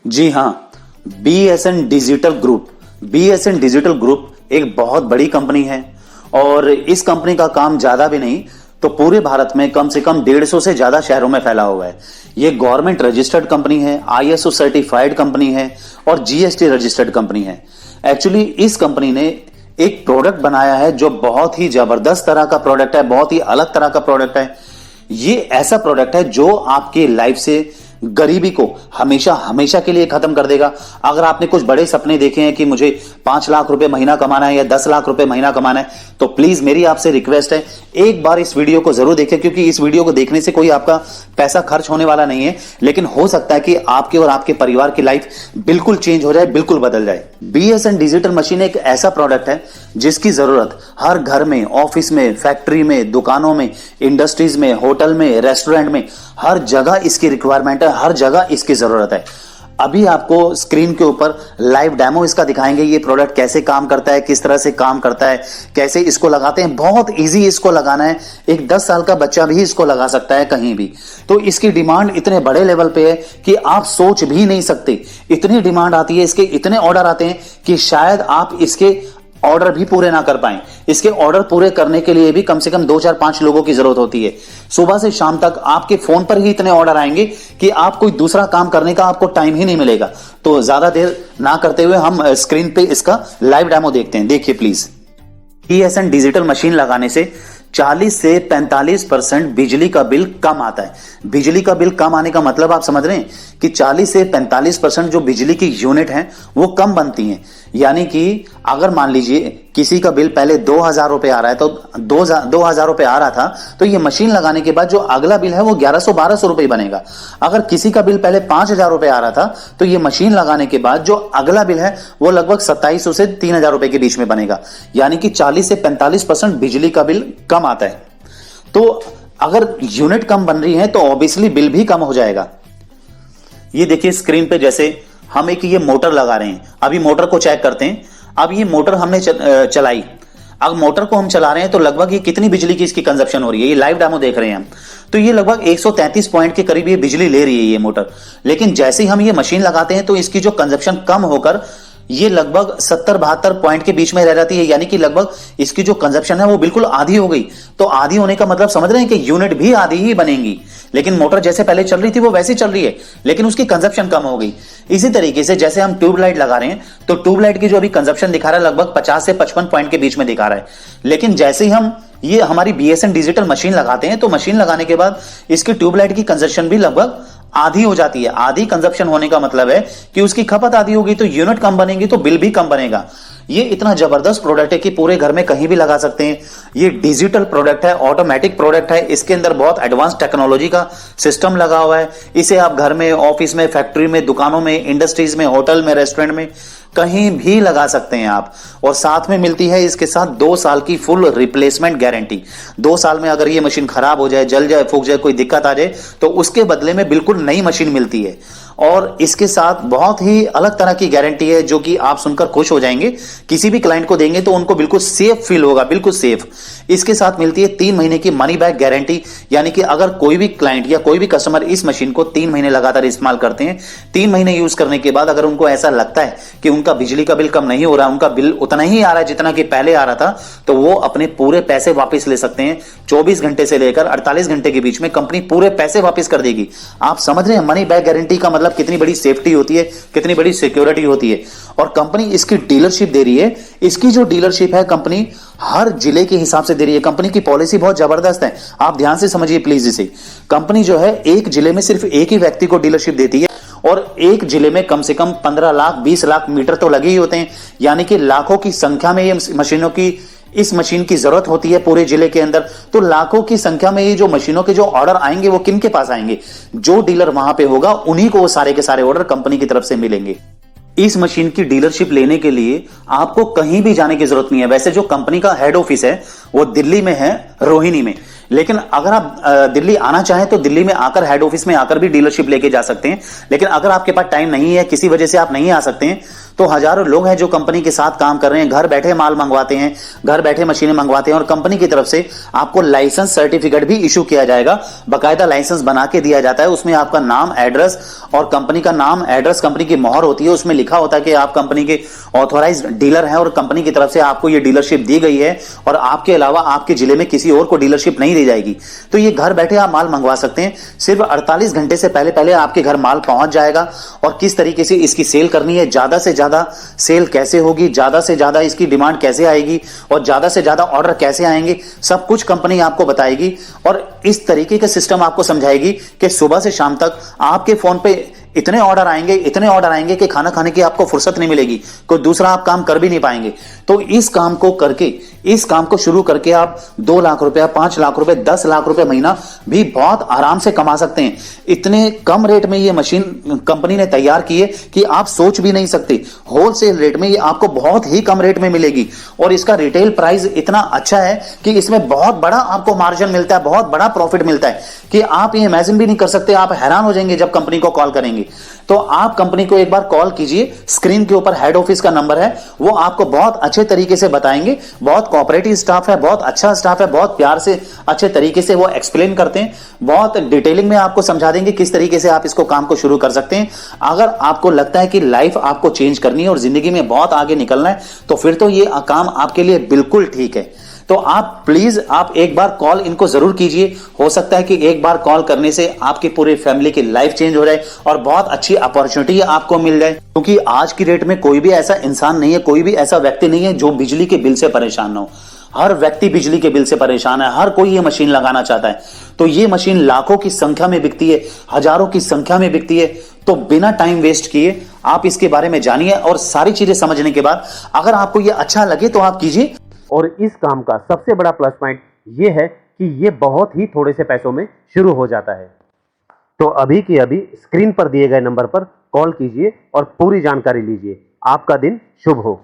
जी हाँ, BSN digital group एक बहुत बड़ी कंपनी है और इस कंपनी का काम ज्यादा भी नहीं तो पूरे भारत में कम से कम 150 से ज्यादा शहरों में फैला हुआ है। ये गवर्नमेंट रजिस्टर्ड कंपनी है, आईएसओ सर्टिफाइड कंपनी है और जीएसटी रजिस्टर्ड कंपनी है। एक्चुअली इस कंपनी ने एक प्रोडक्ट बनाया है जो बहुत ही जबरदस्त तरह का प्रोडक्ट है, बहुत ही अलग तरह का प्रोडक्ट है। ये ऐसा प्रोडक्ट है जो आपकी लाइफ से गरीबी को हमेशा हमेशा के लिए खत्म कर देगा। अगर आपने कुछ बड़े सपने देखे हैं कि मुझे 5 लाख रुपए महीना कमाना है या 10 लाख रुपए महीना कमाना है, तो प्लीज मेरी आपसे रिक्वेस्ट है, एक बार इस वीडियो को जरूर देखें, क्योंकि इस वीडियो को देखने से कोई आपका पैसा खर्च होने वाला नहीं है, लेकिन हो सकता है कि आपके और आपके परिवार की लाइफ बिल्कुल चेंज हो जाए, बिल्कुल बदल जाए। बीएसएन डिजिटल मशीन एक ऐसा प्रोडक्ट है जिसकी जरूरत हर घर में, ऑफिस में, फैक्ट्री में, दुकानों में, इंडस्ट्रीज में, होटल में, रेस्टोरेंट में, हर जगह इसकी रिक्वायरमेंट है, हर जगह इसकी जरूरत है। अभी आपको स्क्रीन के ऊपर लाइव डेमो इसका दिखाएंगे, ये प्रोडक्ट कैसे काम करता है, किस तरह से काम करता है, कैसे इसको लगाते हैं। बहुत इजी इसको लगाना है, एक 10 साल का बच्चा भी इसको लगा सकता है कहीं भी। तो इसकी डिमांड इतने बड़े लेवल पे है कि आप सोच भी नहीं सकते। इतनी डिमांड आती है, इसके इतने ऑर्डर आते हैं कि शायद आप इसके ऑर्डर भी पूरे ना कर पाएं। इसके ऑर्डर पूरे करने के लिए भी कम से कम 2 4 5 लोगों की जरूरत होती है। सुबह से शाम तक आपके फोन पर ही इतने ऑर्डर आएंगे कि आप कोई दूसरा काम करने का आपको टाइम ही नहीं मिलेगा। तो ज्यादा देर ना करते हुए हम स्क्रीन पे इसका लाइव डेमो देखते हैं। देखिए प्लीज। बीएसएन डिजिटल मशीन लगाने से 40 से 45% बिजली का बिल कम आता है। बिजली का बिल कम आने का मतलब आप समझ रहे हैं कि 40 से 45% जो बिजली की यूनिट हैं वो कम बनती हैं। यानी कि अगर मान लीजिए किसी का बिल पहले 2000 रुपए आ रहा है, तो 2000 रुपए आ रहा था, तो ये मशीन लगाने के बाद जो अगला बिल है वो 1100-1200 रुपए बनेगा। अगर किसी का बिल पहले 5000 रुपए आ रहा था, तो ये मशीन लगाने के बाद जो अगला बिल है वो लगभग 2700 से 3000 रुपए के बीच में बनेगा। यानी कि 40 से 45% बिजली का बिल कम आता है। तो अगर यूनिट कम बन रही है तो ऑब्वियसली बिल भी कम हो जाएगा। ये देखिए स्क्रीन पे, जैसे हम एक ये मोटर लगा रहे हैं, अभी मोटर को चेक करते हैं। अब ये मोटर हमने चलाई, अब मोटर को हम चला रहे हैं तो लगभग ये कितनी बिजली की इसकी कंजप्शन हो रही है, ये लाइव डेमो देख रहे हैं हम। तो ये लगभग 133 पॉइंट के करीब ये बिजली ले रही है ये मोटर। लेकिन जैसे ही हम ये मशीन लगाते हैं तो इसकी जो कंजप्शन कम होकर ये लगभग 70-72 पॉइंट के बीच में रह जाती है। यानी कि लगभग इसकी जो कंजप्शन है वो बिल्कुल आधी हो गई। तो आधी होने का मतलब समझ रहे हैं कि यूनिट भी आधी ही बनेंगी, लेकिन मोटर जैसे पहले चल रही थी वो वैसे चल रही है, लेकिन उसकी कंजप्शन कम हो गई। इसी तरीके से जैसे हम ट्यूबलाइट लगा रहे हैं तो ट्यूबलाइट की जो अभी कंजप्शन दिखा रहा है लगभग 50 से 55 पॉइंट के बीच में दिखा रहा है। लेकिन जैसे ही हम ये हमारी बीएसएन डिजिटल मशीन लगाते हैं तो मशीन लगाने के बाद इसकी ट्यूबलाइट की कंजप्शन भी लगभग आधी हो जाती है। आधी कंजप्शन होने का मतलब है कि उसकी खपत आधी होगी, तो यूनिट कम बनेंगी तो बिल भी कम बनेगा। ये इतना जबरदस्त प्रोडक्ट है कि पूरे घर में कहीं भी लगा सकते हैं। ये डिजिटल प्रोडक्ट है, ऑटोमेटिक प्रोडक्ट है, इसके अंदर बहुत एडवांस टेक्नोलॉजी का सिस्टम लगा हुआ है। इसे आप घर में, ऑफिस में, फैक्ट्री में, दुकानों में, इंडस्ट्रीज में, होटल में, रेस्टोरेंट में कहीं भी लगा सकते हैं आप। और साथ में मिलती है इसके साथ 2 साल की फुल रिप्लेसमेंट गारंटी। 2 साल में अगर ये मशीन खराब हो जाए, जल जाए, फूक जाए, कोई दिक्कत आ जाए तो उसके बदले में बिल्कुल नई मशीन मिलती है। और इसके साथ बहुत ही अलग तरह की गारंटी है जो कि आप सुनकर खुश हो जाएंगे। किसी भी क्लाइंट को देंगे तो उनको बिल्कुल सेफ फील होगा, बिल्कुल सेफ। इसके साथ मिलती है 3 महीने की मनी बैक गारंटी। यानी कि अगर कोई भी क्लाइंट या कोई भी कस्टमर इस मशीन को 3 महीने लगातार इस्तेमाल करते हैं, 3 महीने यूज करने के बाद अगर उनको ऐसा लगता है कि उनका बिजली का बिल कम नहीं हो रहा, उनका बिल उतना ही आ रहा है जितना कि पहले आ रहा था, तो वो अपने पूरे पैसे वापस ले सकते हैं। 24 घंटे से लेकर 48 घंटे के बीच में कंपनी पूरे पैसे वापस कर देगी। आप समझ रहे हैं मनी बैक गारंटी का मतलब कितनी बड़ी सेफ्टी होती है, कितनी बड़ी सिक्योरिटी होती है। और कंपनी इसकी डीलरशिप दे रही है। इसकी जो डीलरशिप है कंपनी हर जिले के हिसाब से दे रही है। कंपनी की पॉलिसी बहुत जबरदस्त है, आप ध्यान से समझिए प्लीज इसे। कंपनी जो है एक जिले में सिर्फ एक ही व्यक्ति को डीलरशिप देती है और एक जिले में कम से कम 15 लाख 20 लाख मीटर तो लगे ही होते हैं। यानी कि लाखों की संख्या में ये मशीनों की, इस मशीन की जरूरत होती है पूरे जिले के अंदर। तो लाखों की संख्या में ये जो मशीनों के जो ऑर्डर आएंगे वो किन के पास आएंगे? जो डीलर वहां पे होगा उन्हीं को वो सारे के सारे ऑर्डर कंपनी की तरफ से मिलेंगे। इस मशीन की डीलरशिप लेने के लिए आपको कहीं भी जाने की जरूरत नहीं है। वैसे जो कंपनी का हेड ऑफिस है वो दिल्ली में है, रोहिणी में। लेकिन अगर आप दिल्ली आना चाहें तो दिल्ली में आकर, हेड ऑफिस में आकर भी डीलरशिप लेके जा सकते हैं। लेकिन अगर आपके पास टाइम नहीं है, किसी वजह से आप नहीं आ सकते हैं, तो हजारों लोग हैं जो कंपनी के साथ काम कर रहे हैं, घर बैठे माल मंगवाते हैं, घर बैठे मशीनें मंगवाते हैं और कंपनी की तरफ से आपको लाइसेंस सर्टिफिकेट भी इशू किया जाएगा। बकायदा लाइसेंस बना के दिया जाता है, उसमें आपका नाम, एड्रेस और कंपनी का नाम, एड्रेस, कंपनी की मोहर होती है, उसमें लिखा होता है कि आप कंपनी के ऑथोराइज्ड डीलर हैं और कंपनी की तरफ से आपको ये डीलरशिप दी गई है और आपके अलावा आपके जिले में किसी और को डीलरशिप नहीं दी जाएगी। तो ये घर बैठे आप माल मंगवा सकते हैं। सिर्फ 48 घंटे से पहले पहले आपके घर माल पहुंच जाएगा। और किस तरीके से इसकी सेल करनी है, ज्यादा से ज्यादा सेल कैसे होगी, ज्यादा से ज्यादा इसकी डिमांड कैसे आएगी और ज्यादा से ज्यादा ऑर्डर कैसे आएंगे, सब कुछ कंपनी आपको बताएगी और इस तरीके का सिस्टम आपको समझाएगी कि सुबह से शाम तक आपके फोन पे इतने ऑर्डर आएंगे कि खाना खाने की आपको फुर्सत नहीं मिलेगी, कोई दूसरा आप काम कर भी नहीं पाएंगे। तो इस काम को शुरू करके आप 2 लाख रुपया, 5 लाख रुपए, 10 लाख रुपए महीना भी बहुत आराम से कमा सकते हैं। इतने कम रेट में ये मशीन कंपनी ने तैयार की है कि आप सोच भी नहीं सकते। होलसेल रेट में ये आपको बहुत ही कम रेट में मिलेगी और इसका रिटेल प्राइस इतना अच्छा है कि इसमें बहुत बड़ा आपको मार्जिन मिलता है, बहुत बड़ा प्रॉफिट मिलता है कि आप ये इमेजिन भी नहीं कर सकते। आप हैरान हो जाएंगे जब कंपनी को कॉल करेंगे। तो आप कंपनी को एक बार कॉल कीजिए, स्क्रीन के ऊपर हेड ऑफिस का नंबर है, वो आपको बहुत अच्छे तरीके से बताएंगे। बहुत कोऑपरेटिव स्टाफ है, बहुत अच्छा स्टाफ है, बहुत प्यार से अच्छे तरीके से वो एक्सप्लेन करते हैं, बहुत डिटेलिंग में आपको समझा देंगे किस तरीके से आप इसको काम को शुरू कर सकते हैं। अगर आपको लगता है कि लाइफ आपको चेंज करनी है और जिंदगी में बहुत आगे निकलना है तो फिर तो ये काम आपके लिए बिल्कुल ठीक है। तो आप प्लीज आप एक बार कॉल इनको जरूर कीजिए। हो सकता है कि एक बार कॉल करने से आपकी पूरी फैमिली की लाइफ चेंज हो जाए और बहुत अच्छी अपॉर्चुनिटी आपको मिल जाए। क्योंकि आज की डेट में कोई भी ऐसा इंसान नहीं है, कोई भी ऐसा व्यक्ति नहीं है जो बिजली के बिल से परेशान ना हो। हर व्यक्ति बिजली के बिल से परेशान है, हर कोई ये मशीन लगाना चाहता है। तो ये मशीन लाखों की संख्या में बिकती है, हजारों की संख्या में बिकती है। तो बिना टाइम वेस्ट किए आप इसके बारे में जानिए और सारी चीजें समझने के बाद अगर आपको ये अच्छा लगे तो आप कीजिए। और इस काम का सबसे बड़ा प्लस पॉइंट ये है कि ये बहुत ही थोड़े से पैसों में शुरू हो जाता है। तो अभी की अभी स्क्रीन पर दिए गए नंबर पर कॉल कीजिए और पूरी जानकारी लीजिए। आपका दिन शुभ हो।